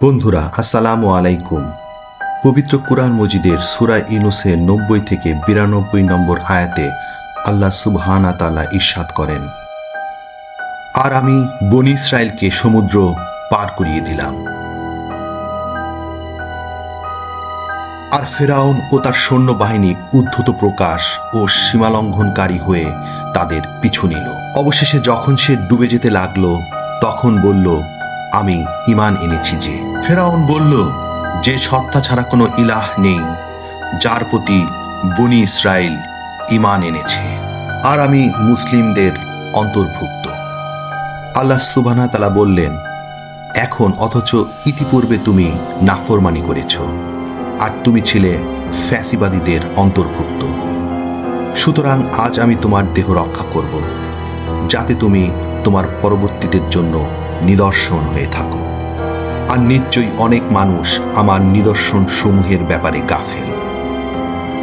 বন্ধুরা আসসালামু আলাইকুম। পবিত্র কুরআন মজিদের সূরা ইউনূসের ৯০ থেকে ৯২ নম্বর আয়াতে আল্লাহ সুবহানাহু তাআলা ইরশাদ করেন, আর আমি বনী ইসরাইলকে সমুদ্র পার করিয়ে দিলাম, আর ফেরাউন ও তার সৈন্যবাহিনী উদ্ধত প্রকাশ ও সীমালঙ্ঘনকারী হয়ে তাদের পিছু নিল। অবশেষে যখন সে ডুবে যেতে লাগলো তখন বলল, আমি ঈমান এনেছি। যে ফেরাউন বলল যে সত্তা ছাড়া কোনো ইলাহ নেই যার প্রতি বনী ইসরাইল ঈমান এনেছে, আর আমি মুসলিমদের অন্তর্ভুক্ত। আল্লাহ সুবহানাহু ওয়া তাআলা বললেন, এখন অথচ ইতিপূর্বে তুমি নাফরমানি করেছ আর তুমি ছিলে ফ্যাসিবাদীদের অন্তর্ভুক্ত। সুতরাং আজ আমি তোমার দেহ রক্ষা করব, যাতে তুমি তোমার পরবর্তীদের জন্য নিদর্শন হয়ে থাকো। আর নিশ্চয়ই অনেক মানুষ আমার নিদর্শন সমূহের ব্যাপারে গাফেল।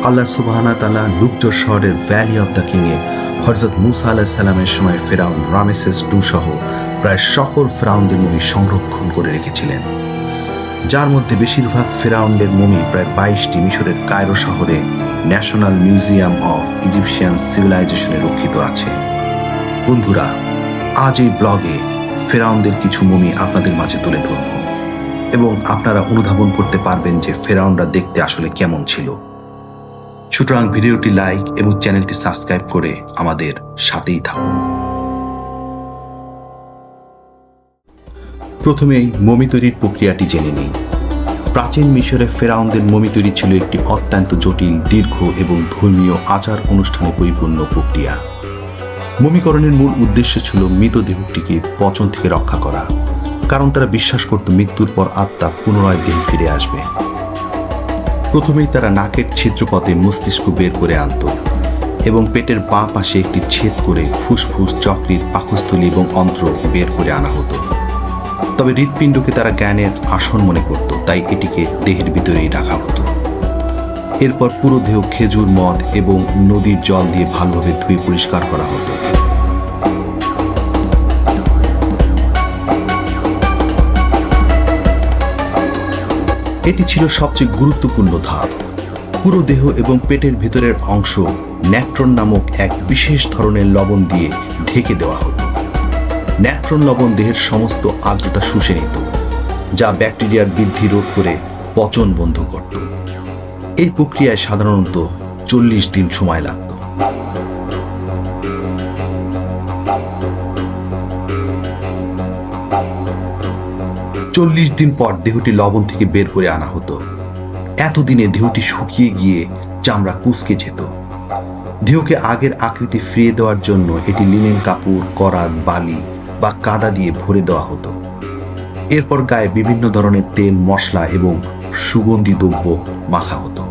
আল্লাহ সুবহানাহু ওয়া তাআলা লুকজর শহরের ভ্যালি অব দ্য কিংয়ে হযরত মূসা আলাইহিস সালামের সময় ফেরাউন রামেসেস II সহ প্রায় সকল ফেরাউনদের মমি সংরক্ষণ করে রেখেছিলেন, যার মধ্যে বেশিরভাগ ফেরাউনদের মমি প্রায় ২২টি মিশরের কায়রো শহরে ন্যাশনাল মিউজিয়াম অফ ইজিপশিয়ান সিভিলাইজেশনে রক্ষিত আছে। বন্ধুরা, আজ এই ব্লগে ফেরাউনদের কিছু মমি আপনাদের মাঝে তুলে ধরব এবং আপনারা অনুধাবন করতে পারবেন যে ফেরাউনরা দেখতে আসলে কেমন ছিল। সুতরাং ভিডিওটি লাইক এবং চ্যানেলটি সাবস্ক্রাইব করে আমাদের সাথেই থাকুন। প্রথমেই মমি তৈরির প্রক্রিয়াটি জেনে নিই। প্রাচীন মিশরে ফেরাউনদের মমি তৈরি ছিল একটি অত্যন্ত জটিল, দীর্ঘ এবং ধর্মীয় আচার অনুষ্ঠানে পরিপূর্ণ প্রক্রিয়া। মমিকরণের মূল উদ্দেশ্য ছিল মৃতদেহটিকে পচন থেকে রক্ষা করা, কারণ তারা বিশ্বাস করত মৃত্যুর পর আত্মা পুনরায় দেহে ফিরে আসবে। প্রথমেই তারা নাকের ছিদ্রপথে মস্তিষ্ক বের করে আনত এবং পেটের বাঁ পাশে একটি ছেদ করে ফুসফুস, যকৃৎ, পাকস্থলী এবং অন্ত্র বের করে আনা হতো। তবে হৃৎপিণ্ডকে তারা জ্ঞানের আসন মনে করত, তাই এটিকে দেহের ভিতরেই রাখা হতো। এরপর পুরো দেহ খেজুর, মদ এবং নদীর জল দিয়ে ভালোভাবে ধুয়ে পরিষ্কার করা হতো। এটি ছিল সবচেয়ে গুরুত্বপূর্ণ ধাপ। পুরো দেহ এবং পেটের ভিতরের অংশ ন্যাট্রন নামক এক বিশেষ ধরনের লবণ দিয়ে ঢেকে দেওয়া হতো। ন্যাট্রন লবণ দেহের সমস্ত আর্দ্রতা শুষে নিত, যা ব্যাকটেরিয়ার বৃদ্ধি রোধ করে পচন বন্ধ করত। এই প্রক্রিয়ায় সাধারণত ৪০ দিন সময় লাগত। চল্লিশ দিন পর দেহটি লবণ থেকে বের করে আনা হতো। এতদিনে দেহটি শুকিয়ে গিয়ে চামড়া কুঁচকে যেত। দেহকে আগের আকৃতি ফিরিয়ে দেওয়ার জন্য এটি লিনেন কাপড়, করাত, বালি বা কাদা দিয়ে ভরে দেওয়া হতো। এরপর গায়ে বিভিন্ন ধরনের তেল, মশলা এবং সুগন্ধি দ্রব্য মাখা হতো।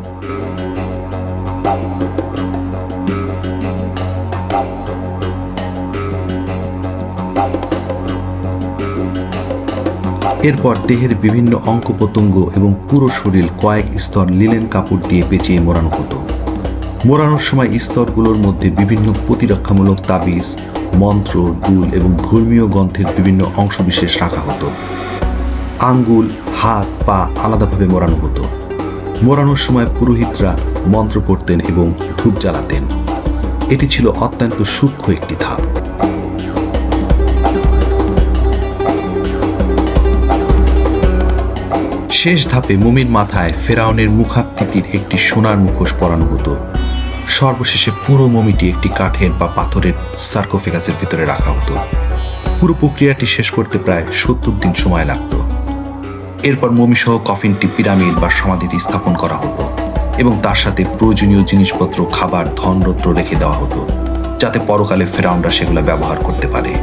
এরপর দেহের বিভিন্ন অঙ্গ প্রত্যঙ্গ এবং পুরো শরীর কয়েক স্তর লিনেন কাপড় দিয়ে পেঁচিয়ে মোড়ানো হতো। মোড়ানোর সময় স্তরগুলোর মধ্যে বিভিন্ন প্রতিরক্ষামূলক তাবিজ, মন্ত্র, দুল এবং ধর্মীয় গ্রন্থের বিভিন্ন অংশবিশেষ রাখা হতো। আঙ্গুল, হাত, পা আলাদাভাবে মোড়ানো হতো। মোড়ানোর সময় পুরোহিতরা মন্ত্র পড়তেন এবং ধূপ জ্বালাতেন। এটি ছিল অত্যন্ত সূক্ষ্ম একটি ধাপ। শেষ ধাপে মমির মাথায় ফেরাউনের মুখাকৃতির একটি সোনার মুখোশ পরানো হতো। সর্বশেষে পুরো মমিটি একটি কাঠের বা পাথরের সার্কোফেগাসের ভিতরে রাখা হতো। পুরো প্রক্রিয়াটি শেষ করতে প্রায় ৭০ দিন সময় লাগত। এরপর মমিসহ কফিনটি পিরামিড বা সমাধিতে স্থাপন করা হতো এবং তার সাথে প্রয়োজনীয় জিনিসপত্র, খাবার, ধনরত্ন রেখে দেওয়া হতো, যাতে পরকালে ফেরাউনরা সেগুলো ব্যবহার করতে পারে।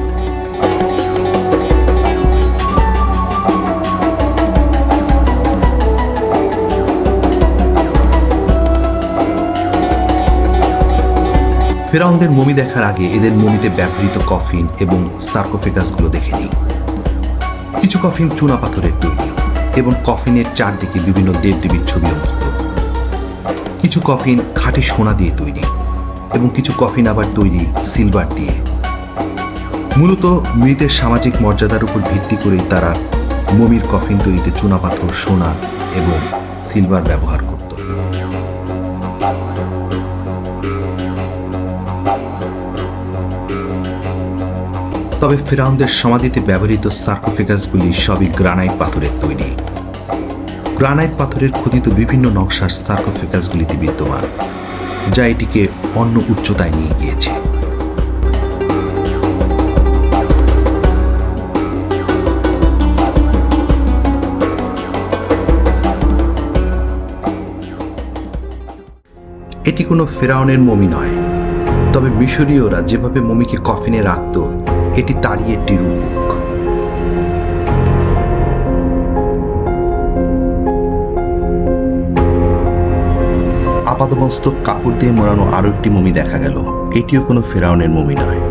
ফেরাউনদের মমি দেখার আগে এদের মমিতে ব্যবহৃত কফিন এবং সার্কোফেগাসগুলো দেখে নিই। কিছু কফিন চুনা পাথরের তৈরি এবং কফিনের চারদিকে বিভিন্ন দেবদেবীর ছবি অঙ্কিত। কিছু কফিন খাঁটি সোনা দিয়ে তৈরি এবং কিছু কফিন আবার তৈরি সিলভার দিয়ে। মূলত মৃতের সামাজিক মর্যাদার উপর ভিত্তি করে তারা মমির কফিন তৈরিতে চুনাপাথর, সোনা এবং সিলভার ব্যবহার করত। তবে ফিরাউনদের সমাধিতে ব্যবহৃত সার্কোফেগাসগুলি সবই গ্রানাইট পাথরের তৈরি। গ্রানাইট পাথরের খোদিত বিভিন্ন নকশার সার্কোফেগাসগুলিতে বিদ্যমান, যা এটিকে অন্য উচ্চতায় নিয়ে গিয়েছে। এটি কোনো ফেরাউনের মমি নয়, তবে মিশরীয়রা যেভাবে মমিকে কফিনে রাখত এটি তারই একটি রূপক। আপাতমস্তক কাপড় দিয়ে মোড়ানো আরো একটি মমি দেখা গেল। এটিও কোনো ফেরাউনের মমি নয়।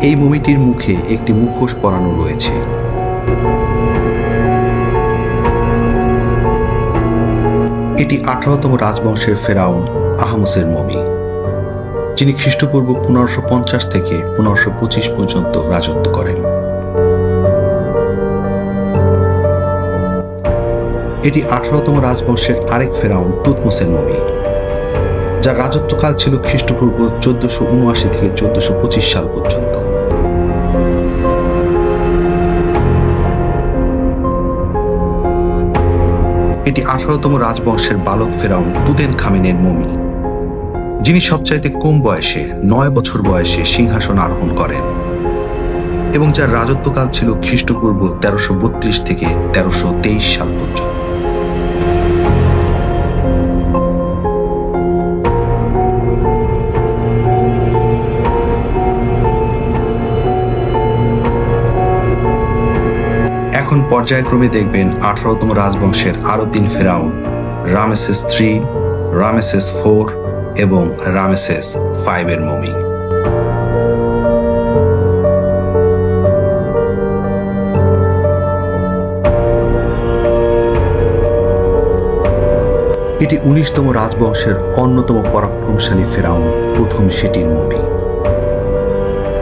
এই মমিটির মুখে একটি মুখোশ পরানো রয়েছে। এটি 18তম রাজবংশের ফেরাউন আহমসের মমি, যিনি খ্রিস্টপূর্ব 1550 থেকে 1525 পর্যন্ত রাজত্ব করেন। এটি 18তম রাজবংশের আরেক ফেরাউন তুতমোসের মমি, যার রাজত্বকাল ছিল খ্রিস্টপূর্ব 1479 থেকে 1425 সাল পর্যন্ত। এটি 18তম রাজবংশের বালক ফেরাউন তুতেনখামেনের মমি, যিনি সবচাইতে কম বয়সে 9 বছর বয়সে সিংহাসন আরোহণ করেন এবং যার রাজত্বকাল ছিল খ্রিস্টপূর্ব 1332 থেকে 1323 সাল পর্যন্ত। এখন পর্যায়ক্রমে দেখবেন 18তম রাজবংশের আরো 3 ফেরাউন, রামেসেস III, রামেসেস IV এবং রামেসেস V এর মমি। এটি 19তম রাজবংশের অন্যতম পরাক্রমশালী ফেরাউন প্রথম সেটির মমি।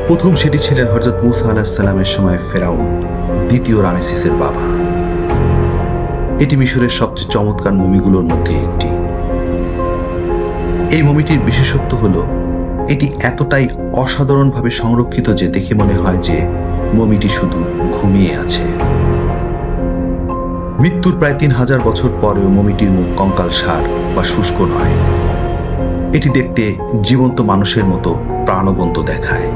প্রথম সেটি ছিলেন হযরত মূসা আলাইহিস সালামের সময় ফেরাউন দ্বিতীয় রামেসিসের বাবা। এটি মিশরের সবচেয়ে চমৎকার মমিগুলোর মধ্যে একটি। এই মমিটির বিশেষত্ব হল এটি এতটাই অসাধারণভাবে সংরক্ষিত যে দেখে মনে হয় যে মমিটি শুধু ঘুমিয়ে আছে। মৃত্যুর প্রায় 3000 বছর পরেও মমিটির মুখ কঙ্কালসার বা শুষ্ক নয়। এটি দেখতে জীবন্ত মানুষের মতো প্রাণবন্ত দেখায়।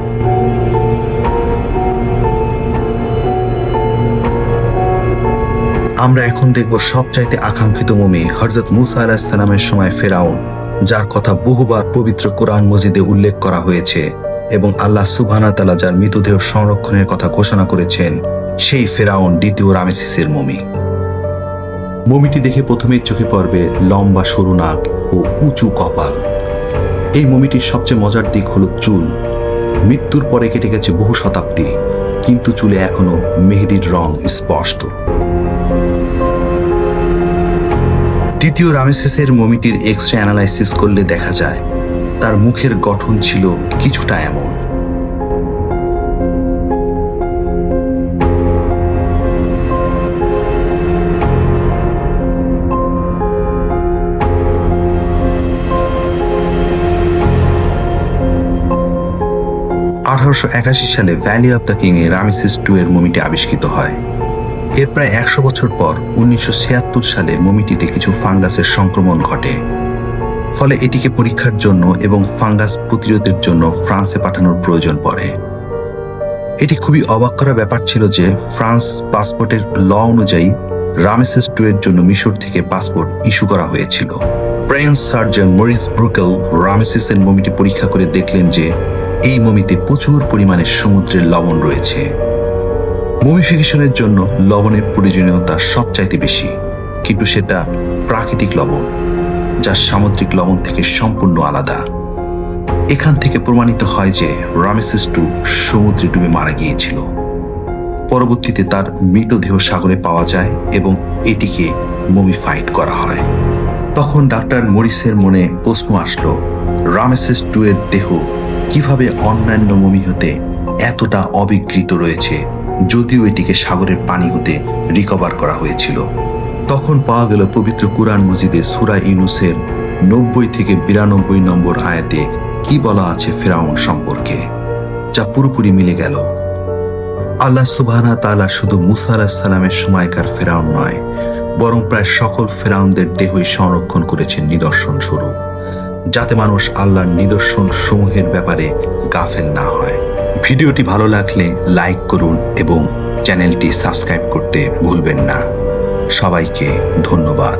আমরা এখন দেখব সবচাইতে আকাঙ্ক্ষিত মমি হযরত মূসা আলাইহিস সালামের সময় ফেরাউন, যার কথা বহুবার পবিত্র কোরআন মজিদে উল্লেখ করা হয়েছে এবং আল্লাহ সুবহানাহু ওয়া তাআলা যার মৃতদেহ সংরক্ষণের কথা ঘোষণা করেছেন, সেই ফেরাউন দ্বিতীয় রামেসিসের মমি। মমিটি দেখে প্রথমেই চোখে পড়বে লম্বা সরু নাক ও উঁচু কপাল। এই মমিটির সবচেয়ে মজার দিক হলো চুল। মৃত্যুর পরে কেটে গেছে বহু শতাব্দী, কিন্তু চুলে এখনো মেহেদির রং স্পষ্ট। দ্বিতীয় রামেসেসের মমিটির এক্স-রে অ্যানালাইসিস করলে দেখা যায় তার মুখের গঠন ছিল কিছুটা এমন। সালে valley of the king A Ramesses II এর মমিটি আবিষ্কৃত হয়। এর প্রায় 100 বছর পর 1976 সালে মমিটিতে কিছু ফাঙ্গাসের সংক্রমণ ঘটে। ফলে এটিকে পরীক্ষার জন্য এবং ফাঙ্গাস প্রতিরোধের জন্য ফ্রান্সে পাঠানোর প্রয়োজন পড়ে। এটি খুবই অবাক করা ব্যাপার ছিল যে ফ্রান্স পাসপোর্টের ল অনুযায়ী রামেসিস II এর জন্য মিশর থেকে পাসপোর্ট ইস্যু করা হয়েছিল। ফ্রেঞ্চ সার্জন মরিস ব্রুকেল রামেসিসের মমিটি পরীক্ষা করে দেখলেন যে এই মমিতে প্রচুর পরিমাণে সমুদ্রের লবণ রয়েছে। মমিফিকেশনের জন্য লবণের প্রয়োজনীয়তা সবচাইতে বেশি, কিন্তু সেটা প্রাকৃতিক লবণ, যা সামুদ্রিক লবণ থেকে সম্পূর্ণ আলাদা। এখান থেকে প্রমাণিত হয় যে রামেসিস II সমুদ্রে ডুবে মারা গিয়েছিল। পরবর্তীতে তার মৃতদেহ সাগরে পাওয়া যায় এবং এটিকে মমিফাইড করা হয়। তখন ডাক্তার মরিসের মনে প্রশ্ন আসলো, রামেসেস II এর দেহ কিভাবে অন্যান্য মমি হতে এতটা অবিকৃত রয়েছে, যদিও এটিকে সাগরের পানি হতে রিকভার করা হয়েছিল। তখন পাওয়া গেল পবিত্র কুরআন মজিদে সূরা ইউনূসের 90 থেকে 92 নম্বর আয়াতে কি বলা আছে ফিরআউন সম্পর্কে, যা পুরোপুরি মিলে গেল। আল্লাহ সুবহানাহু ওয়া তাআলা শুধু মূসা আলাইহিস সালামের সময়কার ফিরআউন নয়, বরং প্রায় সকল ফিরআউনদের দেহই সংরক্ষণ করেছেন নিদর্শন স্বরূপ, যাতে মানুষ আল্লাহর নিদর্শন সমূহের ব্যাপারে গাফেল না হয়। ভিডিওটি ভালো লাগলে লাইক করুন এবং চ্যানেলটি সাবস্ক্রাইব করতে ভুলবেন না। সবাইকে ধন্যবাদ।